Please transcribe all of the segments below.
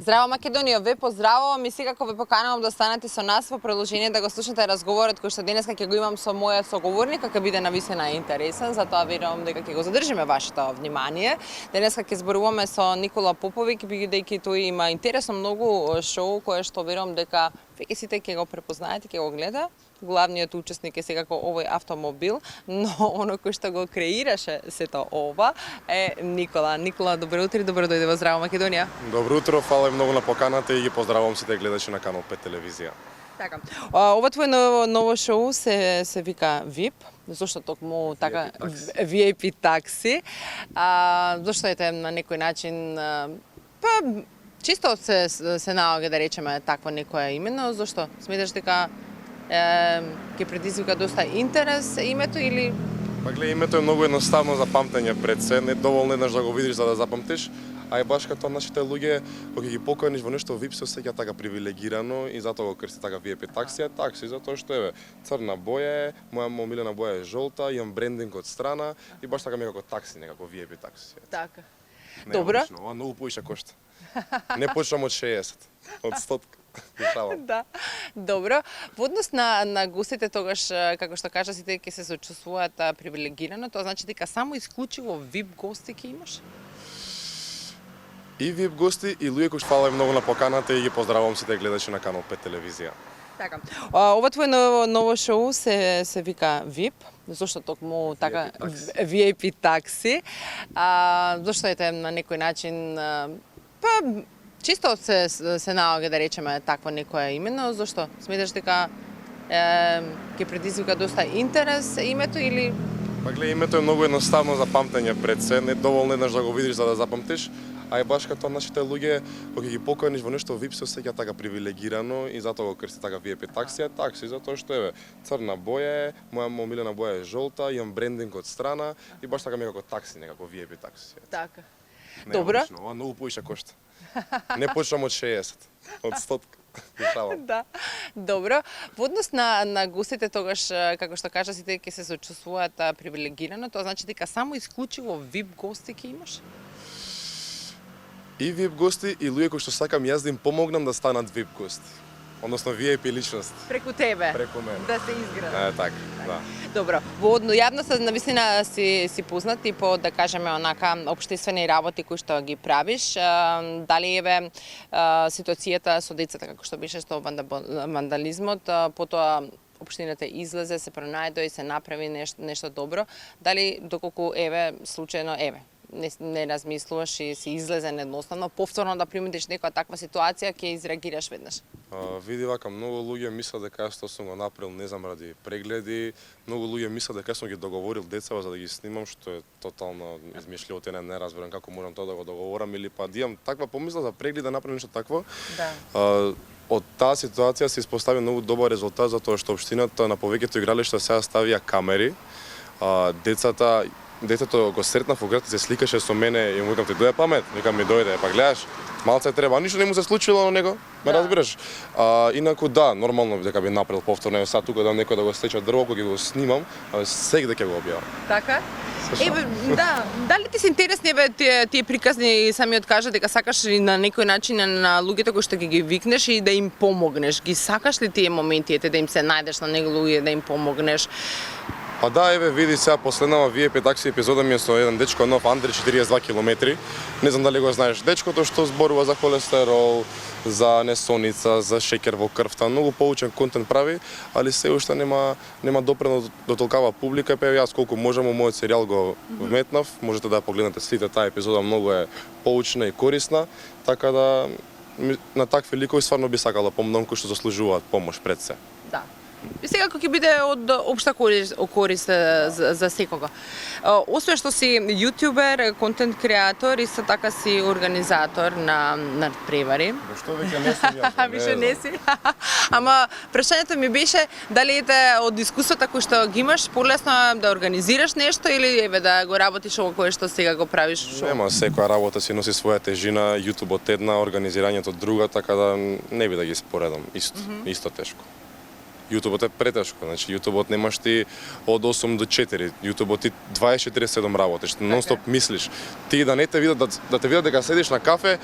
Здраво Македонија, ве поздравувам и секако ве поканувам да останете со нас во продолжение да го слушате разговорот кој што денеска ќе го имам со мојот соговорник, ќе биде навистина интересен, затоа верувам дека ќе го задржиме вашето внимание. Денеска ќе зборуваме со Никола Поповиќ, бидејќи тој има интересно многу шоу кое што верувам дека веќе сите ќе го препознаете, ќе го гледа. Главниот учесник е секако овој автомобил, но оно кој што го креираше сето ова е Никола. Никола, добро утро и добро дојде во Здраво Македонија. Добро утро, фала многу на поканата и ги поздравувам сите гледачи на Канал 5 телевизија. Така. Ова твое ново шоу се вика VIP. Зошто токму така VIP такси? Зошто ете на некој начин чисто се налага да речеме такво некое имено, зошто сметаш дека ќе предизвика доста интерес името или? Па гледа, името е многу едноставно за памтење пред се, не доволно еднаш да го видиш за да запамтиш, а и баш като нашите луѓе кога ги поканиш во нешто VIP се осеќа така привилегирано и затоа го крсти така VIP такси, такси затоа што еве црна боја е, моја омилена боја е жолта, имам брендинг од страна и баш така ми како такси, некако VIP такси. Така. Добро. Ова многу поише кошта. Не почнам од 60, од 100. Да. Добро. Во однос на гостите тогаш, како што кажа, сите ќе се сочувствуваат привилегирано, тоа значи дека само исклучиво VIP гости ќе имаш? И VIP гости и луѓе кои што фала многу на поканата и ги поздравувам сите гледачи на Канал 5 телевизија. Така. Ова твое ново шоу се вика VIP. Зошто токму така VIP такси? Зошто ете на некој начин чисто се налага да речеме такво некое имено, зошто сметаш дека ќе предизвика доста интерес името или? Па гледа, името е многу едноставно за памтење пред се, не доволно еднаш да го видиш за да запамтиш, а и баш като нашите луѓе кога ги поканиш во нешто VIP се осеќа така привилегирано и затоа го крсти така VIP такси, такси затоа што еве црна боја е, моја омилена боја е жолта, имам брендинг од страна и баш така ми како такси, некако VIP такси. Така. Добро. Ова многу поише кошта. Не почнам од 60, од 100. Да. Добро. Во однос на гостите тогаш, како што кажа, сите ќе се сочувствуваат привилегирано, тоа значи дека само исклучиво VIP гости ќе имаш? И VIP гости и луѓе кои што сакам јас да им помогнам да станат VIP гости. Односно VIP личности. Преку тебе. Преку мене. Да се изградат. Така, да. Добро. Во јавноста навистина си познат и по, да кажеме, онака општествени работи кои што ги правиш. Дали еве ситуацијата со децата како што беше со вандализмот, потоа општината излезе, се пронајде и се направи нешто добро. Дали доколку еве случајно не размислуваш и си излезен едноставно, повторно да приметиш некоја таква ситуација, ќе изреагираш веднаш? Види вака, многу луѓе мислат дека јас тоа сум го направил, не знам, ради прегледи. Многу луѓе мислат дека сум ги договорил децава за да ги снимам, што е тотално измишлјотина, не разбирам како можам тоа да го договорам или па да имам таква помисла за преглед да направам нешто такво. Да. Од таа ситуација се испостави многу добар резултат затоа што општината на повеќето игралишта сега ставија камери. Детето го сретнав во град и се сликаше со мене и му викам ти дојде памет, викам ми дојде, па гледаш, малце треба, ништо не му се случило на него, ме разбираш. Инаку да, нормално дека би направил повторно, сега тука да некој да го стече дрво кога го снимам, секогаш ќе го објавам. Така? Да, дали ти се интересни тие приказни, самиот кажа дека сакаш и на некој начин на луѓето кои што ги викнеш и да им помогнеш? Ги сакаш ли тие моменти да им се најдеш на него луѓе да им помогнеш? Па да, еве види сега последнава VIP такси епизода ми е со еден дечко нов Андри 42 километри. Не знам дали го знаеш. Дечкото што зборува за холестерол, за несоница, за шеќер во крвта, многу поучен контент прави, али се уште нема допрено до толкава публика. Па јас колку можам во мојот серијал го вметнав, можете да ја погледнете сите, таа епизода многу е поучна и корисна, така да на такви ликови стварно би сакала помогнам кои што заслужуваат помош пред се. Да. И сега ќе биде од општа корист за секого. Освен што си јутјубер, контент креатор, исто така си организатор на надпревари. Што веќе не сум јас. Више не си. Ама прашањето ми беше дали од искуството кој што ги имаш полесно да организираш нешто или еве да го работиш ово кое што сега го правиш? Нема, секоја работа си носи своја тежина, јутубот една, органзирањето друга, така да не би да ги споредам исто тешко. YouTubот е претешко, значи YouTubот немаш ти од 8 до 4, YouTubот ти 24/7 работиш, нон-стоп мислиш. Ти да не те видат, да те видат дека седиш на кафе,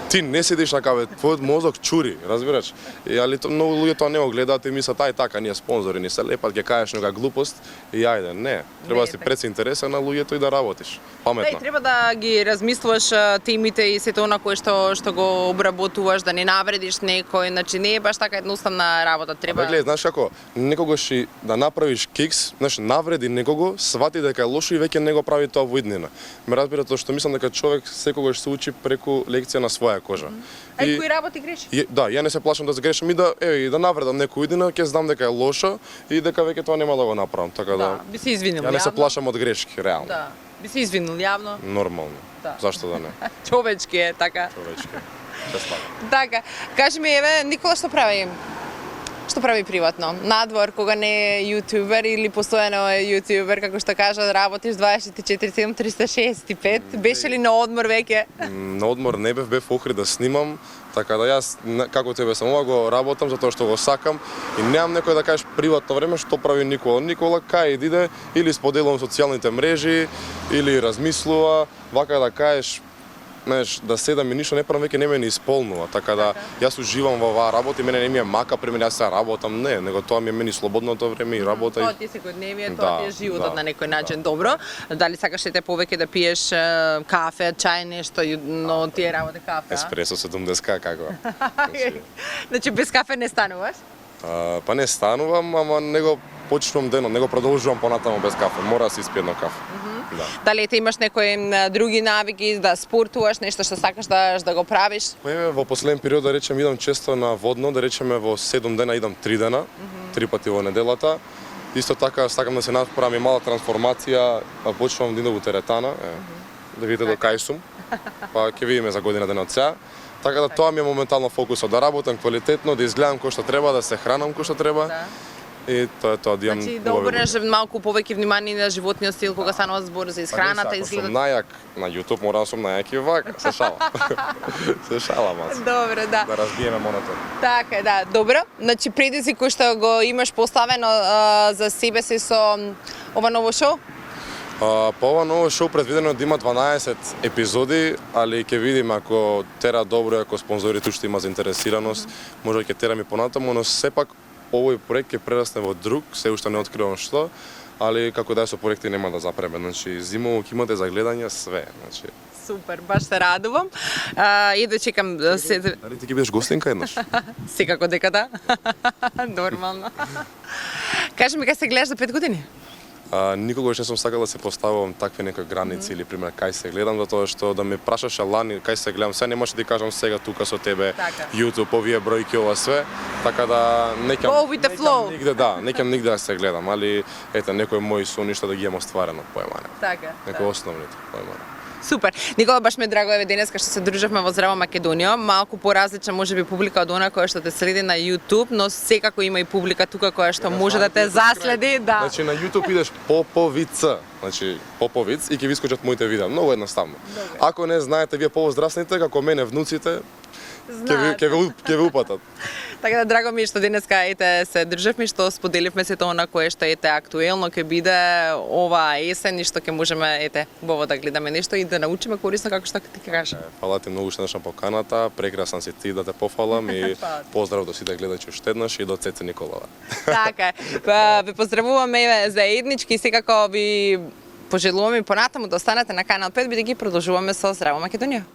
ти не седиш на каве, твојот мозок чури, разбираш? Али многу луѓе тоа не го гледаат и мислат ај така ние спонзори ни се лепат, ќе кажеш нека глупост и ајде, не. Треба да си пред се интересен на луѓето и да работиш. Паметно. Треба да ги размислуваш темите и сето она кое што го обработуваш, да не навредиш некој, значи не е баш така едноставна работа, треба. Гледај, знаеш како, некогаш и да направиш кикс, знаеш, навреди некого, свати дека е лошо и веќе не го прави тоа во иднина. Ме разбира тоа што мислам дека човек секогаш се учи преку лекција на своја кожа. Кои работи греши? Да, ја не се плашам да загрешам и да навредам некој иднина, ќе знам дека е лошо и дека веќе тоа нема да го направам, така да. Би се извинил Ја не се јавно. плашам од грешки, реално. Да. Би се извинил јавно. Нормално. Да. Зашто да не? Човечки е така. Човечки. Се става. Така. Кажи ми, еве, Никола што прави? Што прави приватно? Надвор, кога не е јутубер или постојано е јутубер, како што кажа, работиш 24/7, 365. Беше ли на одмор веќе? На одмор не бев Охрид да снимам, така да јас, како тебе сам ова го работам затоа што го сакам и немам некој да кажеш приватно време што прави Никола. Никола кај иде или споделувам социјалните мрежи или размислува, вака да кажеш знаеш, да седам и ништо не правам веќе не ме ни исполнува, така да јас уживам во оваа работа и мене не ми е мака, при мене јас се работам, не, него тоа ми е мене слободното време и работа. Тоа ти е секојдневие, тоа ти е животот на некој начин. Добро, дали сакаш ете повеќе да пиеш кафе, чај, нешто, но ти е работа кафе, Еспресо 70 како? Значи без кафе не стануваш? Па не станувам, ама него почнувам денот, него продолжувам понатаму без кафе, мора да се испие едно кафе. Да. Дали ете имаш некои други навики, да спортуваш, нешто што сакаш да го правиш? Па еве во последен период да речем идам често на водно, да речеме во 7 дена идам 3 дена, 3 пати во неделата. Исто така сакам да се направам и мала трансформација, почнувам да идам во теретана, да видите до кај сум. Па ќе видиме за година дена од сега. Така да тоа ми е моментално фокусот, да работам квалитетно, да изгледам кој што треба, да се хранам кој што треба. Да. И тоа е тоа, да имам Значи да обрнеш малку повеќе внимание на животниот стил кога станува збор за исхраната, Ако изгледат. сум најак на YouTube, мора да сум најак и вака, се шалам. Се шалам аз. Добре, да. Да разбиеме монотон. Така е, да. Добро. Значи предизвик кој што го имаш поставено за себе си со ова ново шоу? По ова ново шоу предвидено да има 12 епизоди, али ќе видиме ако тера добро, ако спонзорите уште има заинтересираност, може ќе тераме понатаму, но сепак овој проект ќе прерасне во друг, се уште не откривам што, али како да е со проекти нема да запреме. Значи зимово ќе имате за гледање све, значи. Супер, баш се радувам. И да чекам се Дали ти ќе бидеш гостинка еднаш? секако дека да. Нормално. Кажи ми кај се гледаш за 5 години? Никогаш не сум сакал да се поставувам такви некои граници или пример кај се гледам, затоа што да ме прашаше лани кај се гледам, се немаше да ти кажам сега тука со тебе, Така. YouTube, овие бројки, ова све, така да неќам Go with the flow. нигде, да, неќам нигде да се гледам, али ете некои мои соништа да ги имам остварено, поемане. Така. Некои основните, поемане. Супер. Никола, баш ме драго еве денеска што се дружевме во Здрава Македонија. Малку поразлична можеби публика од она која што те следи на YouTube, но секако има и публика тука која што може да те заследи, да. Значи на YouTube идеш Поповица, значи Поповиц и ќе ви искочат моите видеа, многу едноставно. Ако не знаете вие повозрастните како мене внуците, ќе ви упатат. Така да драго ми е што денеска ете се држевме, што споделивме сето она кое што ете актуелно ќе биде ова есен и што ќе можеме ете убаво да гледаме нешто и да научиме корисно како што ти кажа. Фала ти многу што на поканата, прекрасен си ти да те пофалам и поздрав до сите гледачи уште еднаш и до Цеце Николова. Така е. Па, ве поздравуваме еве заеднички и секако ви пожелуваме понатаму да останете на Канал 5 бидејќи продолжуваме со Здрава Македонија.